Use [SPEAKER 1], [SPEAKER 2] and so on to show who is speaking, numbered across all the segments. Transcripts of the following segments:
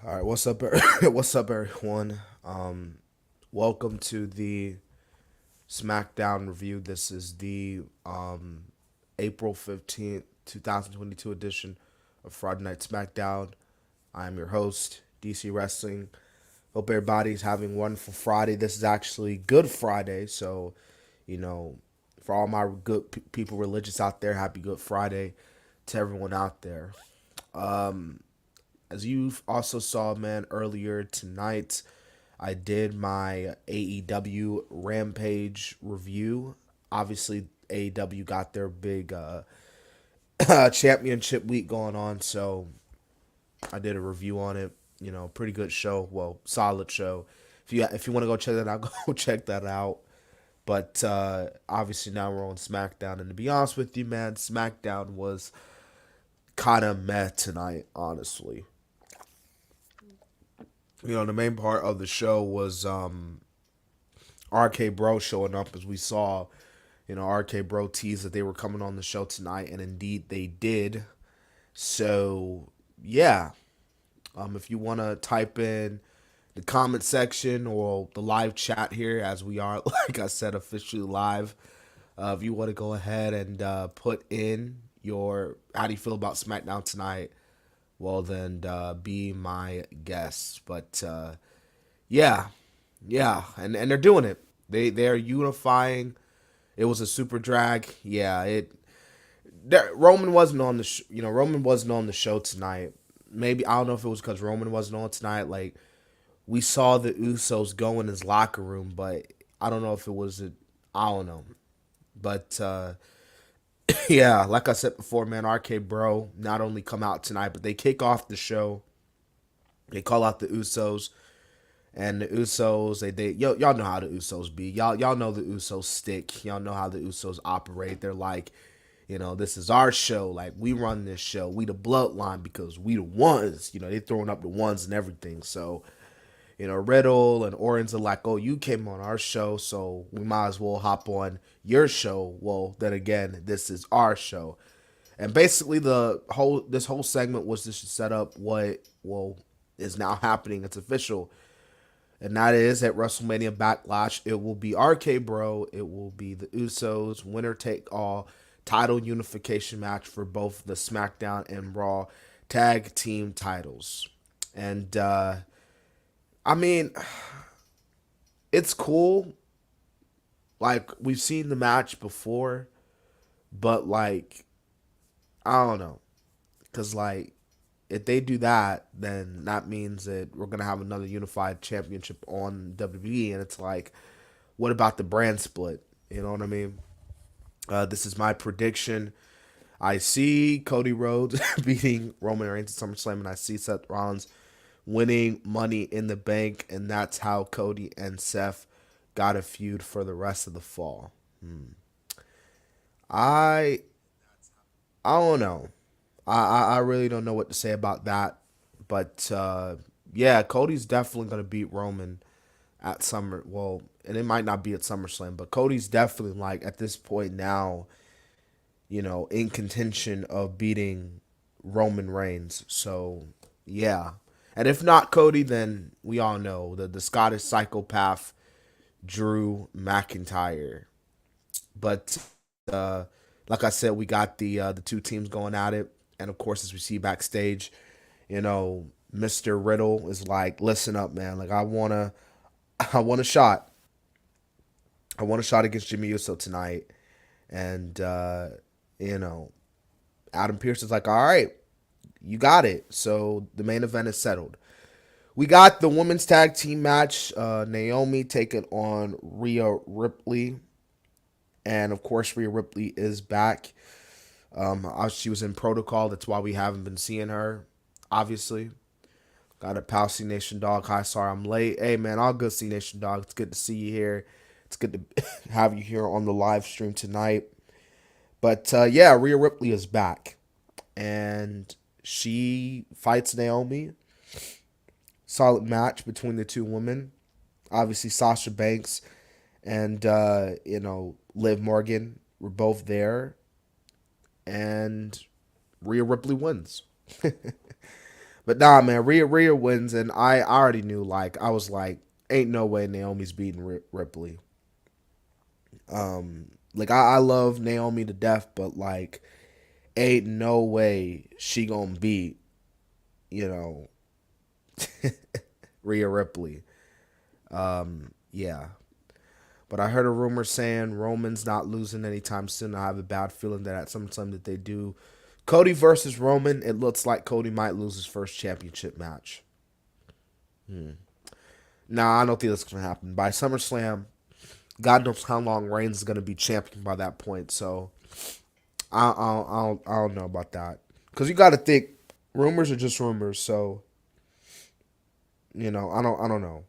[SPEAKER 1] All right, what's up? What's up, everyone? Welcome to the Smackdown review. This is the April 15th, 2022 edition of Friday Night Smackdown. I am your host, DC Wrestling. Hope everybody's having a wonderful Friday. This is actually Good Friday, so you know, for all my good people religious out there, happy Good Friday to everyone out there. Um, as you also saw, man, earlier tonight, I did my AEW Rampage review. Obviously, AEW got their big championship week going on, so I did a review on it. Pretty good show. Well, solid show. If you want to go check that out, go check that out. But obviously now we're on SmackDown, and to be honest with you, man, SmackDown was kind of meh tonight, honestly. The main part of the show was RK Bro showing up, as we saw. RK Bro teased that they were coming on the show tonight, and indeed they did. So yeah, if you want to type in the comment section or the live chat here, as we are, like I said, officially live. If you want to go ahead and put in your how do you feel about SmackDown tonight, well then be my guest. But yeah, yeah, and they're doing it. They're unifying. It was a super drag. Yeah, Roman wasn't on the Roman wasn't on the show tonight. Maybe I don't know if it was because Roman wasn't on tonight. Like we saw the Usos go in his locker room, but I don't know if it was I don't know. But yeah, like I said before, man, RK Bro not only come out tonight, but they kick off the show. They call out the Usos. And the Usos, y'all know how the Usos be. Y'all know the Usos stick. Y'all know how the Usos operate. They're like, this is our show. Like we run this show. We the bloodline because we the ones. They throwing up the ones and everything. So, Riddle and Owens are like, oh, you came on our show, so we might as well hop on your show. Well, then again, this is our show. And basically this whole segment was just to set up what is now happening. It's official, and that is at WrestleMania Backlash. It will be RK Bro. It will be the Usos winner take all title unification match for both the SmackDown and Raw tag team titles. And I mean, it's cool. Like we've seen the match before, but like I don't know, cause like if they do that, then that means that we're gonna have another unified championship on WWE, and it's like, what about the brand split? You know what I mean? This is my prediction. I see Cody Rhodes beating Roman Reigns at SummerSlam, and I see Seth Rollins winning Money in the Bank, and that's how Cody and Seth got a feud for the rest of the fall. I I don't know. I really don't know what to say about that, but yeah, Cody's definitely gonna beat Roman at Summer. Well, and it might not be at SummerSlam, but Cody's definitely like at this point now, in contention of beating Roman Reigns. So yeah, and if not Cody, then we all know the Scottish psychopath Drew McIntyre. But uh, like I said, we got the two teams going at it, and of course, as we see backstage, Mr. Riddle is like, "Listen up, man. Like I want a shot. I want a shot against Jimmy Uso tonight." And you know, Adam Pearce is like, "All right, you got it." So the main event is settled. We got the women's tag team match. Naomi taking on Rhea Ripley, and of course, Rhea Ripley is back. She was in protocol. That's why we haven't been seeing her. Obviously, got a pal C Nation dog. Hi, sorry I'm late. Hey man, all good C Nation dog. It's good to see you here. It's good to have you here on the live stream tonight. But yeah, Rhea Ripley is back, and she fights Naomi. Solid match between the two women. Obviously, Sasha Banks and Liv Morgan were both there, and Rhea Ripley wins. But nah, man, Rhea wins, and I already knew. Like, I was like, ain't no way Naomi's beating Ripley. Like I love Naomi to death, but like, ain't no way she gonna beat you know Rhea Ripley. Yeah. But I heard a rumor saying Roman's not losing anytime soon. I have a bad feeling that at some time that they do. Cody versus Roman, it looks like Cody might lose his first championship match. Nah, I don't think that's going to happen. By SummerSlam, God knows how long Reigns is going to be champion by that point. So I don't know about that. Because you got to think, rumors are just rumors. So, I don't know.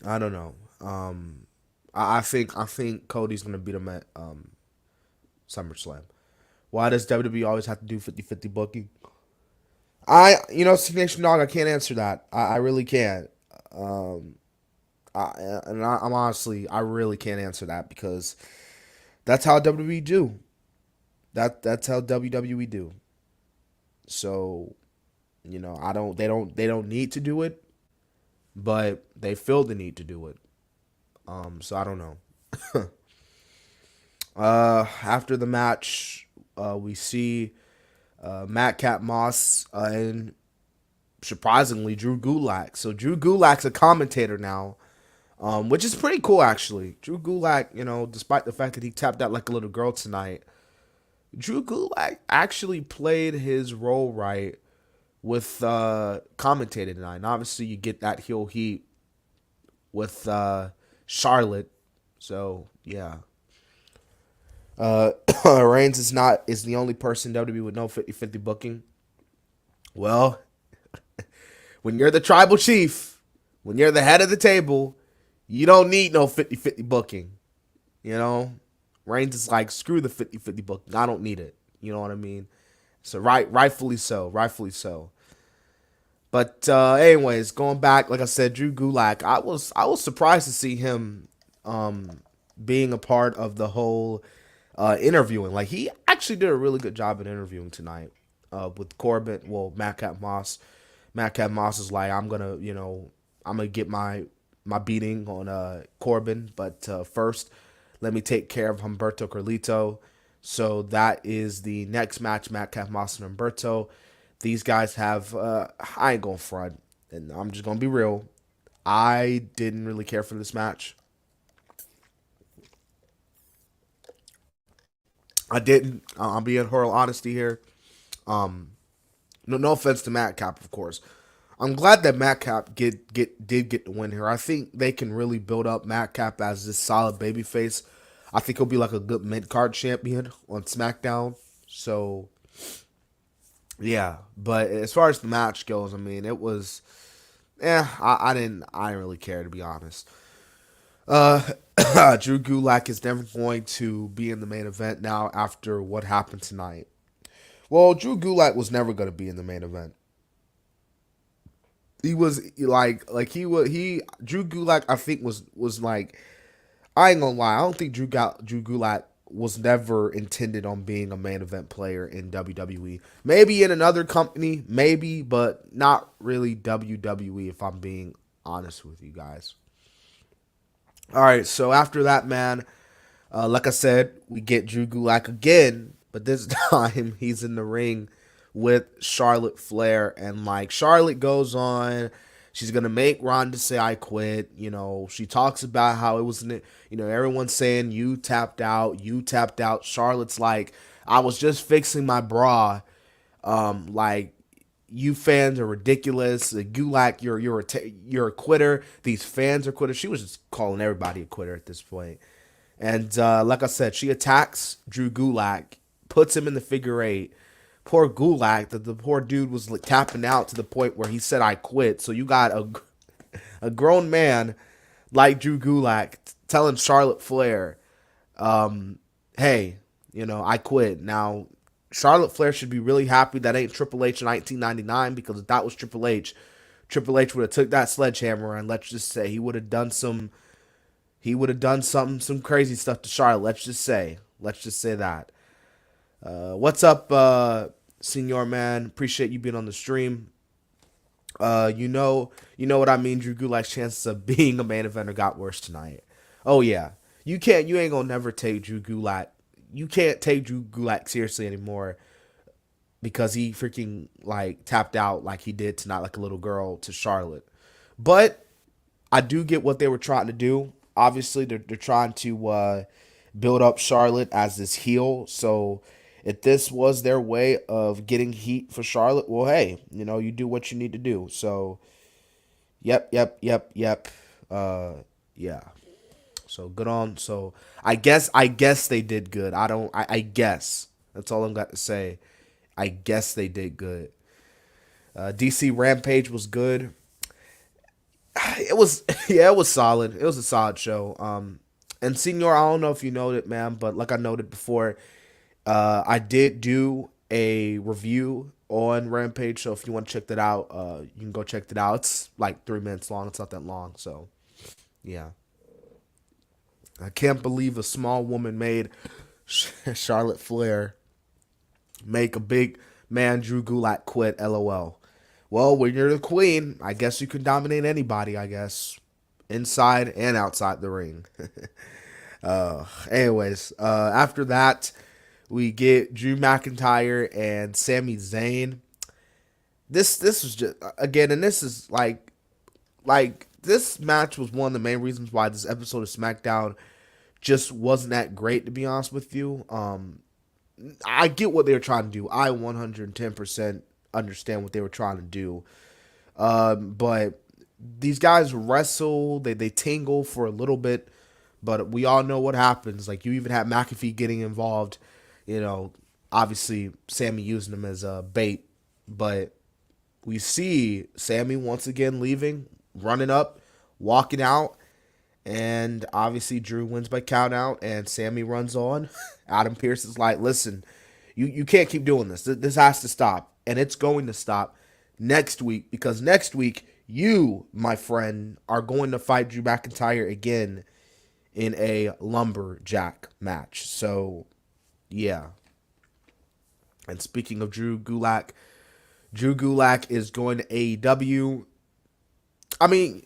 [SPEAKER 1] I don't know. I think Cody's gonna beat him at SummerSlam. Why does WWE always have to do 50-50 booking? Signation Dog, I can't answer that. I really can't. Um, I'm honestly, I really can't answer that because that's how WWE do. That's how WWE do. So I don't. They don't need to do it, but they feel the need to do it. So I don't know. After the match, we see Madcap Moss and surprisingly Drew Gulak. So Drew Gulak's a commentator now, which is pretty cool actually. Drew Gulak, despite the fact that he tapped out like a little girl tonight, Drew Gulak actually played his role right with commentating tonight. And obviously, you get that heel heat with Charlotte. So yeah. Reigns is the only person WWE with no 50-50 booking. Well, when you're the tribal chief, when you're the head of the table, you don't need no 50-50 booking. You know? Reigns is like, screw the 50-50 booking. I don't need it. You know what I mean? So rightfully so. Rightfully so. But anyways, going back, like I said, Drew Gulak, I was surprised to see him being a part of the whole interviewing. Like he actually did a really good job at interviewing tonight with Corbin. Well, Madcap Moss. Madcap Moss is like, I'm gonna get my beating on Corbin, but first, let me take care of Humberto Carlito. So that is the next match, Madcap Moss and Humberto. These guys have, I ain't gonna front, and I'm just gonna be real. I didn't really care for this match. I didn't. I'm being whole honesty here. Um, no offense to Madcap, of course. I'm glad that Madcap did get the win here. I think they can really build up Madcap as this solid babyface. I think he'll be like a good mid card champion on SmackDown. So yeah, but as far as the match goes, I mean, it was, I didn't really care to be honest. Uh, Drew Gulak is never going to be in the main event now after what happened tonight. Well, Drew Gulak was never going to be in the main event. He was like he Drew Gulak I think was like, I ain't gonna lie, I don't think Drew Gulak was never intended on being a main event player in WWE. Maybe in another company, maybe, but not really WWE if I'm being honest with you guys. All right, so after that, man, like I said, we get Drew Gulak again, but this time he's in the ring with Charlotte Flair, and like Charlotte goes on, she's gonna make Ronda say I quit. She talks about how it was, everyone's saying you tapped out. Charlotte's like, I was just fixing my bra. Like you fans are ridiculous. Gulak, you're a quitter. These fans are quitters. She was just calling everybody a quitter at this point. And like I said, she attacks Drew Gulak, puts him in the figure eight. Poor Gulak, the poor dude was like tapping out to the point where he said, "I quit." So you got a grown man like Drew Gulak telling Charlotte Flair, "Hey, I quit." Now, Charlotte Flair should be really happy that ain't Triple H in 1999, because if that was Triple H would have took that sledgehammer and let's just say he would have done some crazy stuff to Charlotte. Let's just say that. What's up, Senior man, appreciate you being on the stream. You know what I mean. Drew Gulak's chances of being a main eventer got worse tonight. Oh yeah, you ain't gonna never take Drew Gulak. You can't take Drew Gulak seriously anymore because he freaking like tapped out like he did tonight, like a little girl to Charlotte. But I do get what they were trying to do. Obviously, they're trying to build up Charlotte as this heel. So if this was their way of getting heat for Charlotte, well, hey, you do what you need to do. So, yep. Uh, yeah. So good on. So I guess they did good. I guess that's all I'm got to say. I guess they did good. DC Rampage was good. It was yeah, it was solid. It was a solid show. And Senior, I don't know if you know it, man, but like I noted before, I did do a review on Rampage, so if you want to check that out, you can go check that out. It's like 3 minutes long. It's not that long, so yeah. I can't believe a small woman made Charlotte Flair make a big man Drew Gulak quit. LOL. Well, when you're the queen, I guess you can dominate anybody. I guess inside and outside the ring. Anyways, after that, we get Drew McIntyre and Sami Zayn. This was just again, and this is like this match was one of the main reasons why this episode of SmackDown just wasn't that great, to be honest with you. I get what they were trying to do. I 110% understand what they were trying to do. But these guys wrestle, they tingle for a little bit, but we all know what happens. Like, you even had McAfee getting involved, obviously Sami using him as a bait, but we see Sami once again leaving, running up, walking out, and obviously Drew wins by count out, and Sami runs on. Adam Pearce is like, listen, you can't keep doing this. This has to stop. And it's going to stop next week, because next week you, my friend, are going to fight Drew McIntyre again in a lumberjack match. So, yeah. And speaking of Drew Gulak is going to AEW. I mean,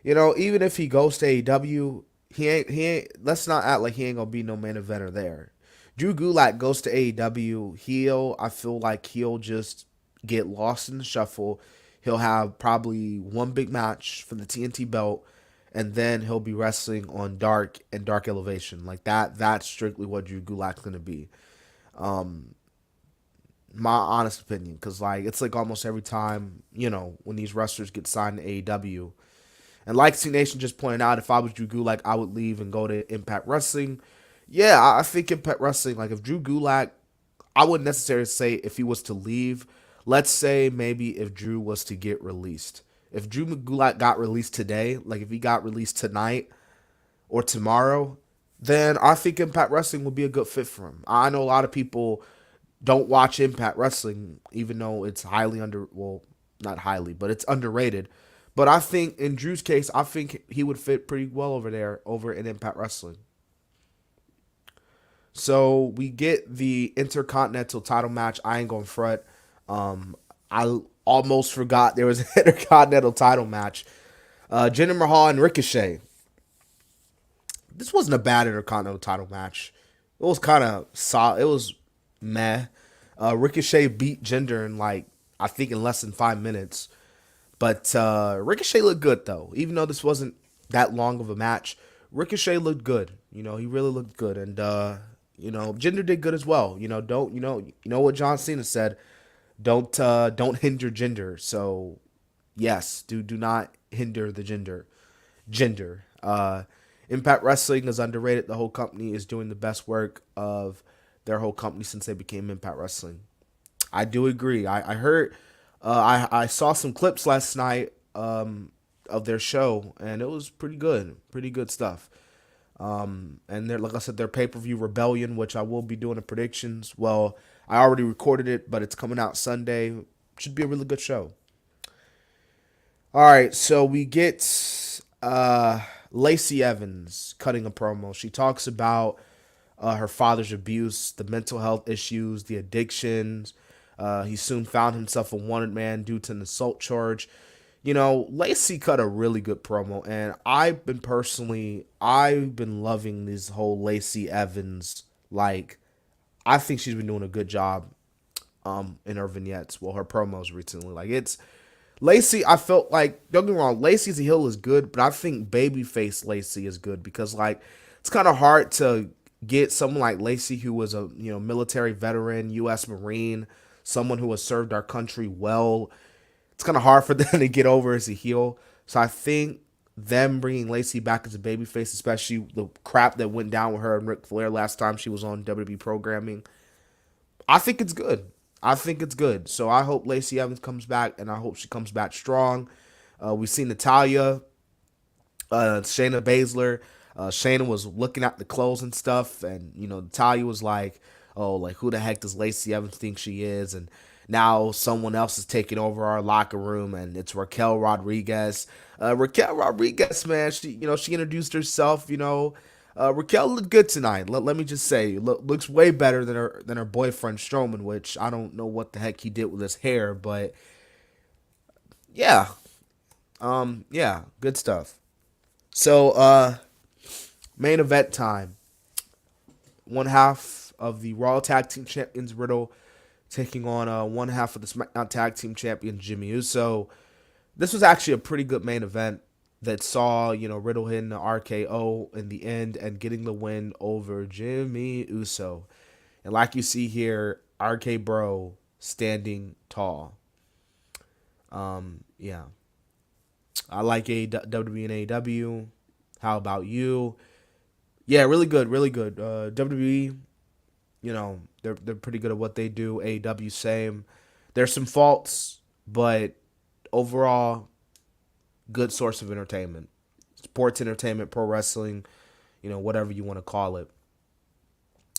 [SPEAKER 1] even if he goes to AEW, he ain't. Let's not act like he ain't gonna be no main eventer there. Drew Gulak goes to AEW. I feel like he'll just get lost in the shuffle. He'll have probably one big match for the TNT belt, and then he'll be wrestling on Dark and Dark Elevation. Like that. That's strictly what Drew Gulak's gonna be. My honest opinion, because it's like almost every time when these wrestlers get signed to AEW. And like C Nation just pointed out, if I was Drew Gulak, I would leave and go to Impact Wrestling. Yeah, I think Impact Wrestling, like if Drew Gulak, I wouldn't necessarily say if he was to leave. Let's say maybe if Drew was to get released. If Drew Gulak got released today, like if he got released tonight or tomorrow, then I think Impact Wrestling would be a good fit for him. I know a lot of people don't watch Impact Wrestling, even though it's not highly, but it's underrated. But I think in Drew's case, I think he would fit pretty well over in Impact Wrestling. So we get the Intercontinental title match. I ain't gonna front. I almost forgot there was an Intercontinental title match. Jinder Mahal and Ricochet. This wasn't a bad Intercontinental title match. It was kind of solid. It was meh. Ricochet beat Jinder in I think in less than 5 minutes. But Ricochet looked good though. Even though this wasn't that long of a match, Ricochet looked good. He really looked good, and Jinder did good as well. Don't what John Cena said. Don't hinder Jinder. So yes, do not hinder the Jinder. Impact Wrestling is underrated. The whole company is doing the best work of their whole company since they became Impact Wrestling. I do agree. I heard. I saw some clips last night of their show, and it was pretty good stuff. And like I said, their pay-per-view Rebellion, which I will be doing the predictions. Well, I already recorded it, but it's coming out Sunday. Should be a really good show. All right, so we get Lacey Evans cutting a promo. She talks about her father's abuse, the mental health issues, the addictions, He soon found himself a wanted man due to an assault charge. Lacey cut a really good promo, and I've been loving this whole Lacey Evans. Like, I think she's been doing a good job in her vignettes, her promos recently. Like, it's Lacey. I felt like, don't get me wrong, Lacey's a heel is good, but I think babyface Lacey is good because, like, it's kind of hard to get someone like Lacey, who was a military veteran, U.S. Marine, someone who has served our country well. It's kind of hard for them to get over as a heel. So I think them bringing Lacey back as a babyface, especially the crap that went down with her and Ric Flair last time she was on WWE programming, I think it's good. I think it's good. So I hope Lacey Evans comes back, and I hope she comes back strong. We've seen Natalya, Shayna Baszler. Shayna was looking at the clothes and stuff, and Natalya was like, "Oh, like, who the heck does Lacey Evans think she is?" And now someone else is taking over our locker room, and it's Raquel Rodriguez. Raquel Rodriguez, man, she introduced herself. Raquel looked good tonight. Let me just say, looks way better than her boyfriend Strowman, which I don't know what the heck he did with his hair, but yeah, yeah, good stuff. So, main event time. One half of the Raw Tag Team Champions, Riddle, taking on one half of the SmackDown Tag Team Champion, Jimmy Uso. This was actually a pretty good main event that saw, Riddle hitting the RKO in the end and getting the win over Jimmy Uso. And like you see here, RK Bro standing tall. Yeah. I like WWE and AEW. How about you? Yeah, really good, really good. WWE, they're pretty good at what they do. AEW, same. There's some faults, but overall, good source of entertainment. Sports entertainment, pro wrestling, whatever you want to call it.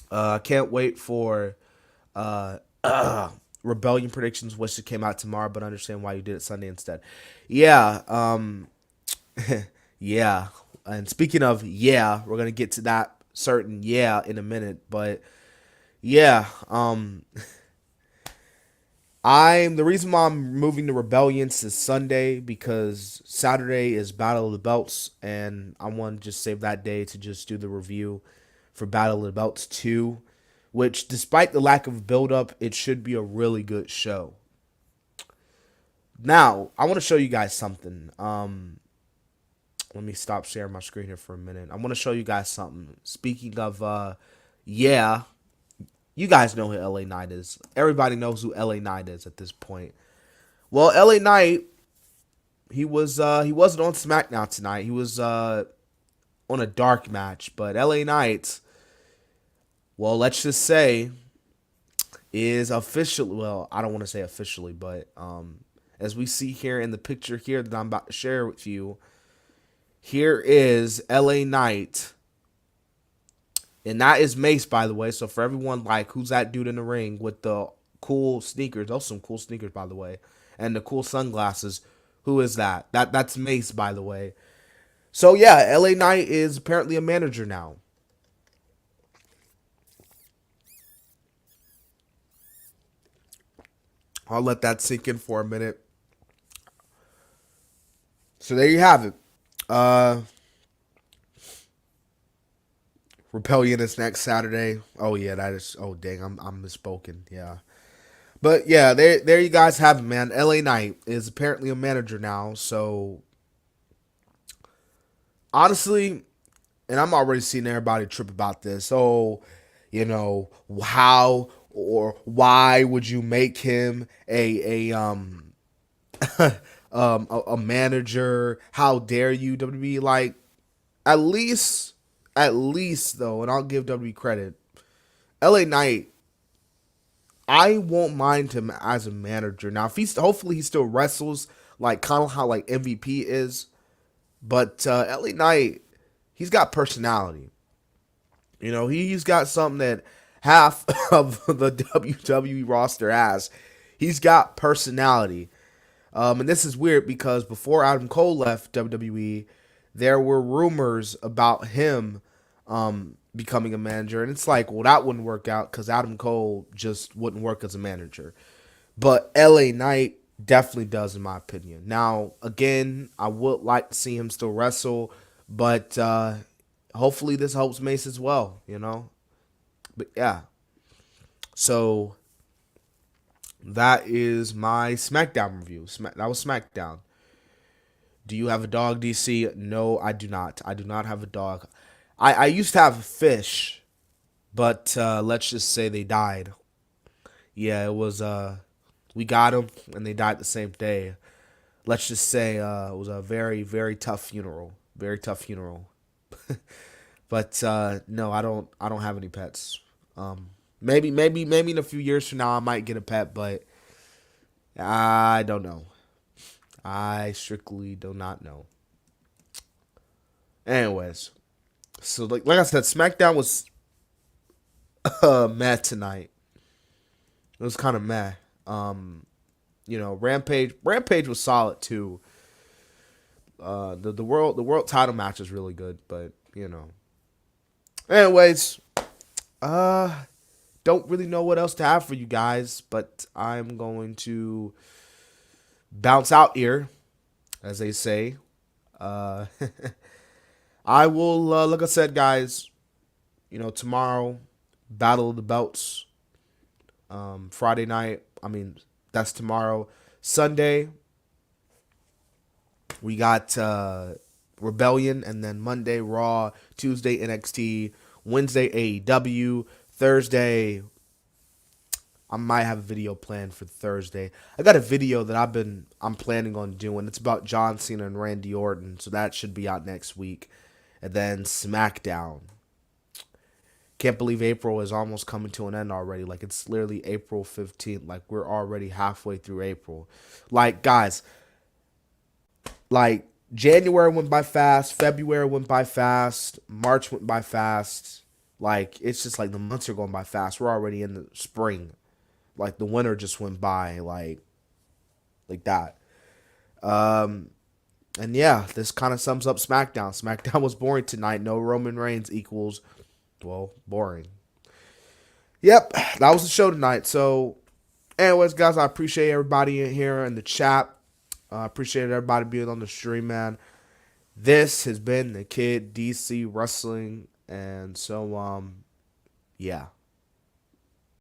[SPEAKER 1] I can't wait for Rebellion predictions. Wish it came out tomorrow, but I understand why you did it Sunday instead. Yeah, yeah. And speaking of we're gonna get to that certain in a minute, but yeah, the reason why I'm moving to Rebellions is Sunday because Saturday is Battle of the Belts, and I want to just save that day to just do the review for Battle of the Belts 2, which, despite the lack of build-up, it should be a really good show. Now, I want to show you guys something. Let me stop sharing my screen here for a minute. I want to show you guys something. Speaking of, you guys know who LA Knight is. Everybody knows who LA Knight is at this point. Well, LA Knight, he wasn't on SmackDown tonight. He was on a dark match. But LA Knight, well, let's just say, is officially, well, I don't want to say officially, but as we see here in the picture here that I'm about to share with you, here is LA Knight. And that is Mace, by the way. So for everyone, like, who's that dude in the ring with the cool sneakers? Those are some cool sneakers, by the way. And the cool sunglasses. Who is that? That's Mace, by the way. So yeah, LA Knight is apparently a manager now. I'll let that sink in for a minute. So there you have it. Rebellion is next Saturday. Oh yeah, that is. Oh dang, I'm misspoken. Yeah, but yeah, there you guys have it, man. LA Knight is apparently a manager now. So honestly, and I'm already seeing everybody trip about this. Oh, how or why would you make him a manager? How dare you, WWE? Like, at least though, and I'll give WWE credit, LA Knight, I won't mind him as a manager. Now, if hopefully he still wrestles like kind of how like MVP is, but LA Knight, he's got personality. He's got something that half of the WWE roster has. He's got personality. And this is weird because before Adam Cole left WWE, there were rumors about him becoming a manager. And it's like, well, that wouldn't work out because Adam Cole just wouldn't work as a manager. But LA Knight definitely does, in my opinion. Now, again, I would like to see him still wrestle, but hopefully this helps Mace as well, you know? But yeah. So that is my SmackDown review. That was SmackDown. Do you have a dog, DC? No, I do not. I do not have a dog. I used to have a fish, but let's just say they died. Yeah, it was we got them and they died the same day. Let's just say it was a very, very tough funeral. Very tough funeral. But no, I don't have any pets. Maybe in a few years from now I might get a pet, but I don't know. I strictly do not know. Anyways, so like I said, SmackDown was meh tonight. It was kind of meh. Rampage was solid too. The world title match is really good, but Anyways, uh, don't really know what else to have for you guys, but I'm going to bounce out here, as they say. Uh, I will, like I said, guys. Tomorrow, Battle of the Belts. Friday night. I mean, that's tomorrow. Sunday, we got Rebellion, and then Monday Raw, Tuesday NXT, Wednesday AEW, Thursday. I might have a video planned for Thursday. I got a video that I'm planning on doing. It's about John Cena and Randy Orton, so that should be out next week. And then SmackDown. Can't believe April is almost coming to an end already. Like, it's literally April 15th. Like, we're already halfway through April. Like, guys, like, January went by fast. February went by fast. March went by fast. Like, it's just like the months are going by fast. We're already in the spring. Like, the winter just went by, like that. And yeah, this kind of sums up SmackDown. SmackDown was boring tonight. No Roman Reigns equals, well, boring. Yep, that was the show tonight. So, anyways, guys, I appreciate everybody in here in the chat. I appreciate everybody being on the stream, man. This has been the Kid DC Wrestling, and so, yeah.